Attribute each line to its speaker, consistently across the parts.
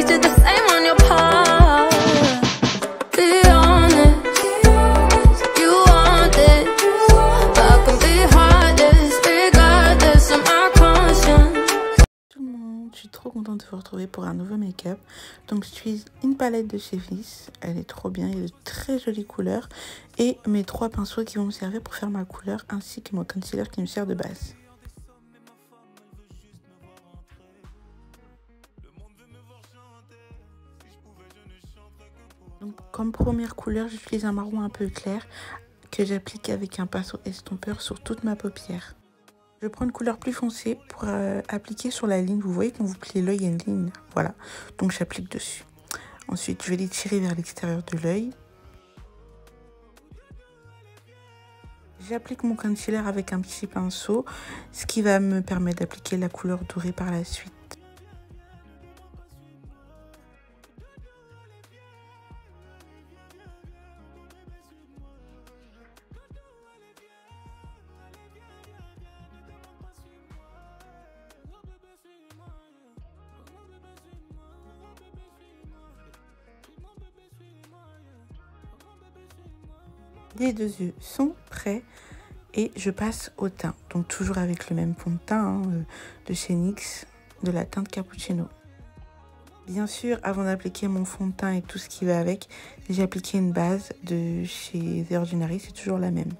Speaker 1: Please do the same on your part. Be honest, you want it. I can be heartless, regardless of my conscience.
Speaker 2: Tout le monde, je suis trop contente de vous retrouver pour un nouveau make-up. Donc j'utilise une palette de chez Fils, elle est trop bien, il y a de très jolies couleurs. Et mes 3 pinceaux qui vont me servir pour faire ma couleur, ainsi que mon concealer qui me sert de base. Donc, comme première couleur, j'utilise un marron un peu clair que j'applique avec un pinceau estompeur sur toute ma paupière. Je prends une couleur plus foncée pour appliquer sur la ligne. Vous voyez quand vous pliez l'œil, il y a une ligne. Voilà, donc j'applique dessus. Ensuite, je vais les tirer vers l'extérieur de l'œil. J'applique mon concealer avec un petit pinceau, ce qui va me permettre d'appliquer la couleur dorée par la suite. Les 2 yeux sont prêts et je passe au teint. Donc toujours avec le même fond de teint de chez NYX, de la teinte Cappuccino. Bien sûr, avant d'appliquer mon fond de teint et tout ce qui va avec, j'ai appliqué une base de chez The Ordinary, c'est toujours la même.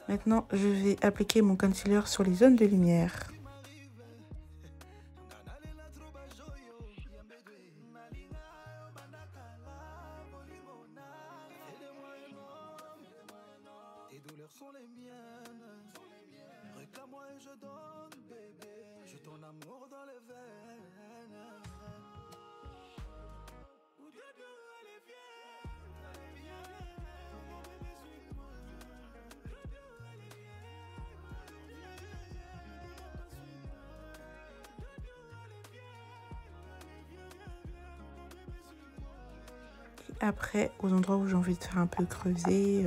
Speaker 2: Maintenant, je vais appliquer mon concealer sur les zones de lumière.
Speaker 3: Sont les miennes. Réclame-moi et je donne, bébé. J'ai ton amour dans les veines.
Speaker 2: Après, aux endroits où j'ai envie de faire un peu creuser,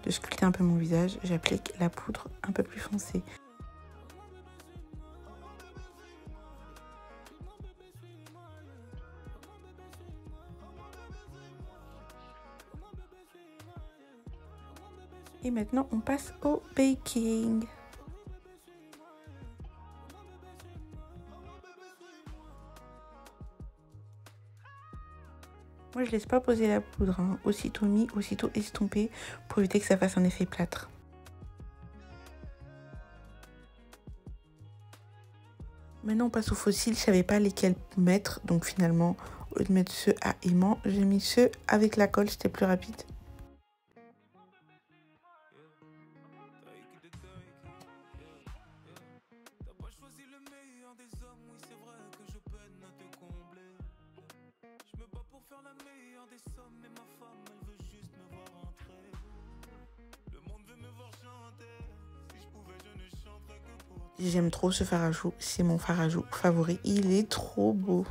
Speaker 2: de sculpter un peu mon visage, j'applique la poudre un peu plus foncée. Et maintenant, on passe au baking. Moi, je laisse pas poser la poudre, hein. Aussitôt mis, aussitôt estompé, pour éviter que ça fasse un effet plâtre. Maintenant, on passe aux faux cils. Je savais pas lesquels mettre, donc finalement, au lieu de mettre ceux à aimant, j'ai mis ceux avec la colle, c'était plus rapide. J'aime trop ce fard à joues, c'est mon fard à joues favori, il est trop beau.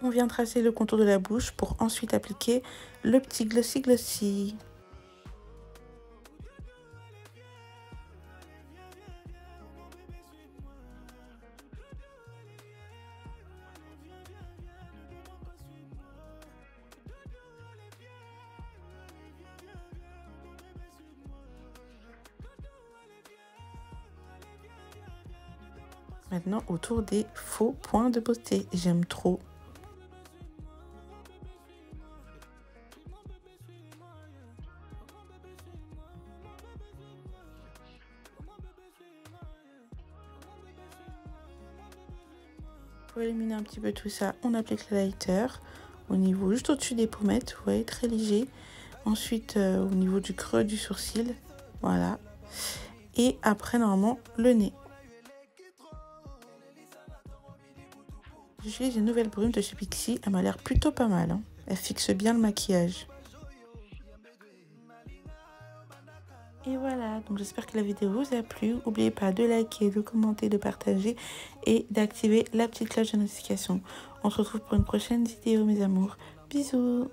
Speaker 2: On vient tracer le contour de la bouche pour ensuite appliquer le petit glossy glossy. Maintenant, autour des faux points de beauté, j'aime trop. Pour éliminer un petit peu tout ça, on applique le lighter au niveau juste au-dessus des pommettes, vous voyez, très léger. Ensuite, au niveau du creux du sourcil, voilà. Et après, normalement, le nez. J'utilise une nouvelle brume de chez Pixi, elle m'a l'air plutôt pas mal, hein. Elle fixe bien le maquillage. Et voilà, donc j'espère que la vidéo vous a plu. N'oubliez pas de liker, de commenter, de partager et d'activer la petite cloche de notification. On se retrouve pour une prochaine vidéo, mes amours. Bisous!